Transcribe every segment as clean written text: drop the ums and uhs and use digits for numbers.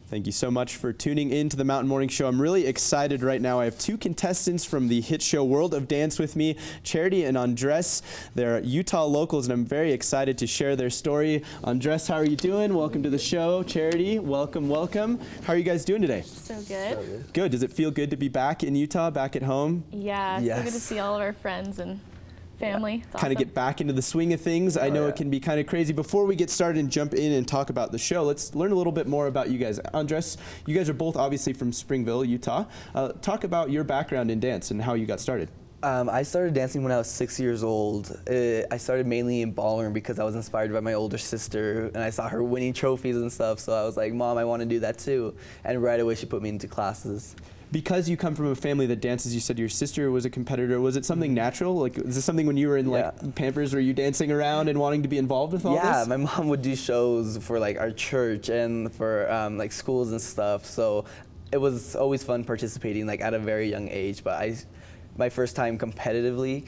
Thank you so much for tuning in to the Mountain Morning Show. I'm really excited right now. I have two contestants from the hit show World of Dance with me, Charity and Andres. They're Utah locals, and I'm very excited to share their story. Andres, how are you doing? Welcome to the show. Charity, welcome, welcome. How are you guys doing today? So good. Good. Does it feel good to be back in Utah, back at home? Yeah, Yes. so good to see all of our friends and family. It's Kind of awesome. get back into the swing of things. I know it can be kind of crazy. Before we get started and jump in and talk about the show, let's learn a little bit more about you guys. Andres, you guys are both obviously from Springville, Utah. Talk about your background in dance and how you got started. I started dancing when I was 6 years old. I started mainly in ballroom because I was inspired by my older sister, and I saw her winning trophies and stuff, so I was like, Mom, I want to do that too. And right away she put me into classes. Because you come from a family that dances, you said your sister was a competitor. Was it something natural? Like, is this something when you were in like Pampers, were you dancing around and wanting to be involved with all this? Yeah, my mom would do shows for like our church and for like schools and stuff. So it was always fun participating like at a very young age. But my first time competitively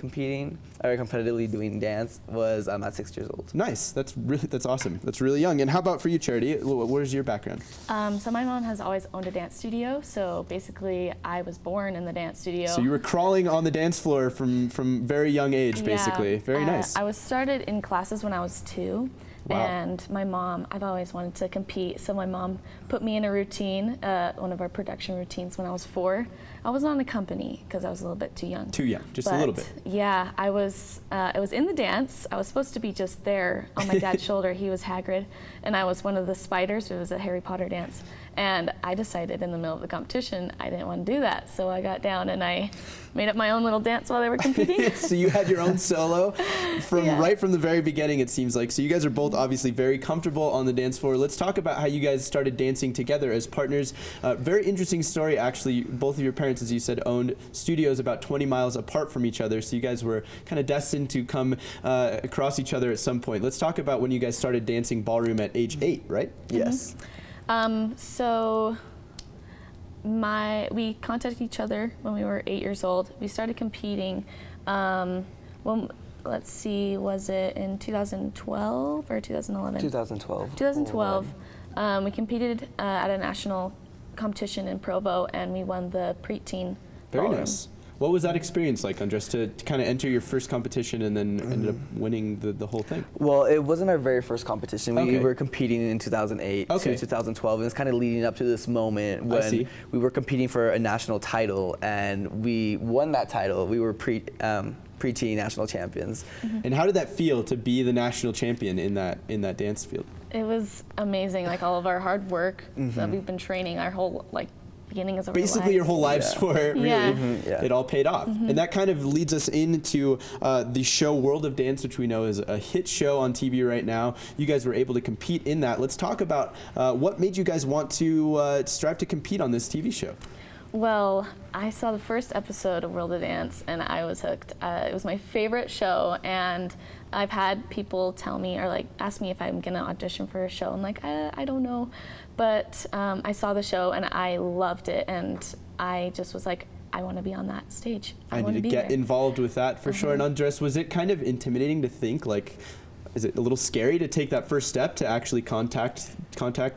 doing dance was at 6 years old. Nice. That's awesome. That's really young. And how about for you, Charity? Where's your background? So my mom has always owned a dance studio. So basically, I was born in the dance studio. So you were crawling on the dance floor from very young age, basically. Very nice. I was started in classes when I was 2. Wow. And my mom, I've always wanted to compete, so my mom put me in a routine, one of our production routines when I was 4. I was on a company because I was a little bit too young. Too young, just a little bit. Yeah, I was in the dance. I was supposed to be just there on my dad's shoulder. He was Hagrid, and I was one of the spiders. It was a Harry Potter dance. And I decided in the middle of the competition I didn't want to do that, so I got down and I made up my own little dance while they were competing. So you had your own solo right from the very beginning, it seems like. So you guys are both obviously very comfortable on the dance floor. Let's talk about how you guys started dancing together as partners. Very interesting story, actually. Both of your parents, as you said, owned studios about 20 miles apart from each other, so you guys were kind of destined to come across each other at some point. Let's talk about when you guys started dancing ballroom at age 8, right? Yes. So we contacted each other when we were 8 years old. We started competing, let's see, was it in 2012 or 2011? 2012. 2012. We competed at a national competition in Provo, and we won the preteen ballroom. Very nice. What was that experience like, Andres, to kind of enter your first competition and then ended up winning the whole thing? Well, it wasn't our very first competition. We were competing in 2008 to 2012, and it's kind of leading up to this moment when we were competing for a national title, and we won that title. We were preteen national champions. And how did that feel to be the national champion in that dance field? It was amazing, like all of our hard work that we've been training our whole beginning of our basically lives. Your whole lives for it, really. It all paid off. And that kind of leads us into the show World of Dance, which we know is a hit show on TV right now. You guys were able to compete in that. Let's talk about what made you guys want to strive to compete on this TV show. Well, I saw the first episode of World of Dance and I was hooked. It was my favorite show, and I've had people tell me or ask me if I'm gonna audition for a show. I'm like, I don't know. But I saw the show and I loved it, and I just was like, I want to be on that stage. I need to get involved with that for sure. And Andres, was it kind of intimidating to think, is it a little scary to take that first step to actually contact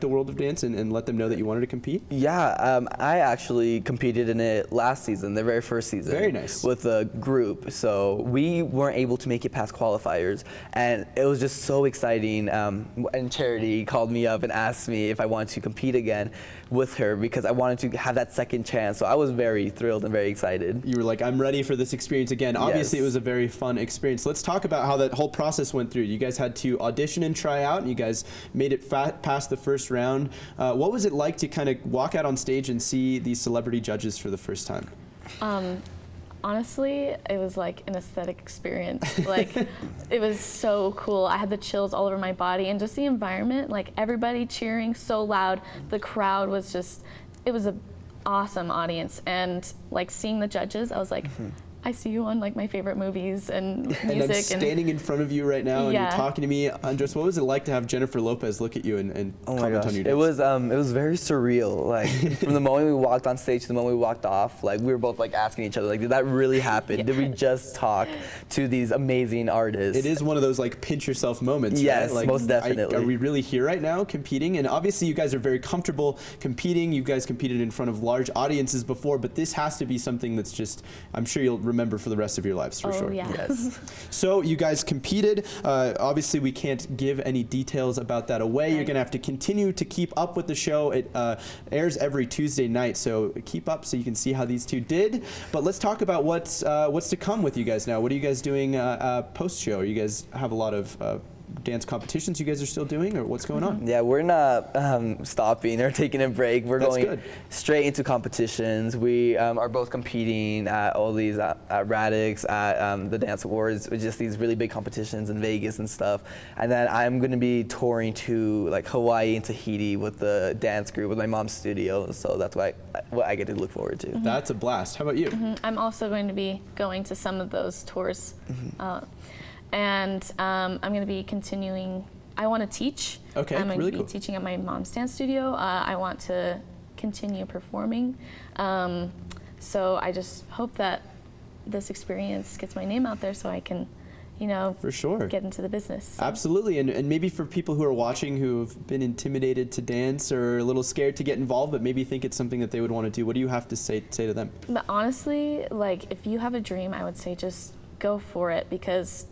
the World of Dance and let them know that you wanted to compete? Yeah, I actually competed in it last season, the very first season. Very nice. With a group. So we weren't able to make it past qualifiers, and it was just so exciting. And Charity called me up and asked me if I wanted to compete again with her because I wanted to have that second chance. So I was very thrilled and very excited. You were like, I'm ready for this experience again. Obviously, it was a very fun experience. Let's talk about how that whole process went through. You guys had to audition and try out, and you guys made it past the first round. What was it like to kind of walk out on stage and see these celebrity judges for the first time? Honestly, it was like an aesthetic experience. It was so cool. I had the chills all over my body, and just the environment, everybody cheering so loud. The crowd was it was an awesome audience, and seeing the judges, I was like, I see you on like my favorite movies and music. And I'm standing in front of you right now, and Yeah. you're talking to me. Andres, what was it like to have Jennifer Lopez look at you and Oh my comment gosh, on your it dance? was very surreal. Like from the moment we walked on stage to the moment we walked off, like we were both like asking each other, like, did that really happen? Did we just talk to these amazing artists? It is one of those like pinch yourself moments. Yes, right? Like, most definitely. Are we really here right now competing? And obviously you guys are very comfortable competing. You guys competed in front of large audiences before, but this has to be something that's just, I'm sure you'll remember for the rest of your lives for sure. Yeah. Yes. So you guys competed. Obviously we can't give any details about that away. You're Right. gonna have to continue to keep up with the show. It airs every Tuesday night, so keep up so you can see how these two did. But let's talk about what's to come with you guys now. What are you guys doing post-show? You guys have a lot of dance competitions you guys are still doing, or what's going on? Yeah, we're not stopping or taking a break. We're That's going good. straight into competitions. We are both competing at all these at Radix, at the Dance Awards, with just these really big competitions in Vegas and stuff. And then I'm going to be touring to like Hawaii and Tahiti with the dance group with my mom's studio. So that's what I get to look forward to. That's a blast. How about you? I'm also going to be going to some of those tours. And I'm going to be continuing. I want to teach. Okay, I'm going really to be cool. teaching at my mom's dance studio. I want to continue performing. So I just hope that this experience gets my name out there so I can, you know, For sure. get into the business. So. Absolutely, and maybe for people who are watching who've been intimidated to dance or a little scared to get involved, but maybe think it's something that they would want to do, what do you have to say to them? But honestly, like if you have a dream, I would say just go for it, because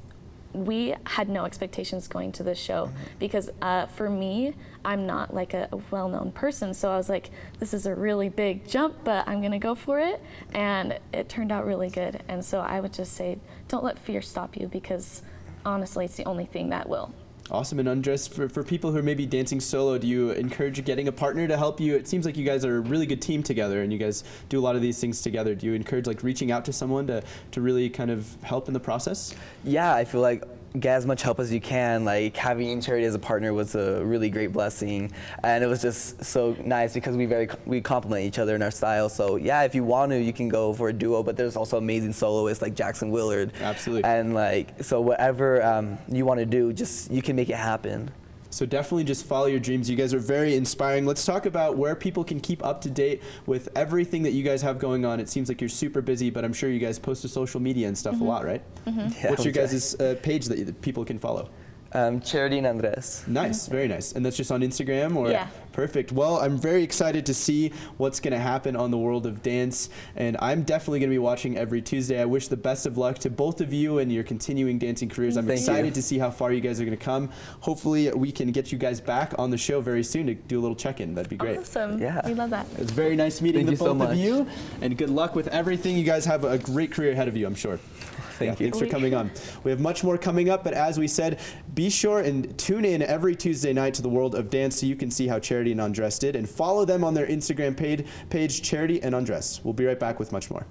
we had no expectations going to this show, because for me, I'm not like a well-known person, so I was like, this is a really big jump, but I'm gonna go for it, and it turned out really good. And so I would just say, don't let fear stop you, because honestly, it's the only thing that will. Awesome. And Andres, for people who are maybe dancing solo, do you encourage getting a partner to help you? It seems like you guys are a really good team together, and you guys do a lot of these things together. Do you encourage like reaching out to someone to really kind of help in the process? Yeah, I feel like get as much help as you can. Like having Charity as a partner was a really great blessing, and it was just so nice because we complement each other in our style. So yeah, if you want to, you can go for a duo, but there's also amazing soloists like Jackson Willard. Absolutely. And like, so whatever you want to do, just you can make it happen. So definitely just follow your dreams. You guys are very inspiring. Let's talk about where people can keep up to date with everything that you guys have going on. It seems like you're super busy, but I'm sure you guys post to social media and stuff a lot, right? Yeah, What's your okay. guys' page that people can follow? Charity and Andres. Nice, very nice. And that's just on Instagram, or? Yeah. Perfect. Well, I'm very excited to see what's going to happen on the World of Dance, and I'm definitely going to be watching every Tuesday. I wish the best of luck to both of you and your continuing dancing careers. I'm Thank excited you. to see how far you guys are going to come. Hopefully, we can get you guys back on the show very soon to do a little check-in. That'd be great. Awesome. Yeah. We love that. It's very nice meeting Thank the you so both of much. you, and good luck with everything. You guys have a great career ahead of you, I'm sure. Thank you. Thanks for coming on. We have much more coming up, but as we said, be sure and tune in every Tuesday night to the World of Dance so you can see how Charity and Andres did, and follow them on their Instagram page, Charity and Andres. We'll be right back with much more.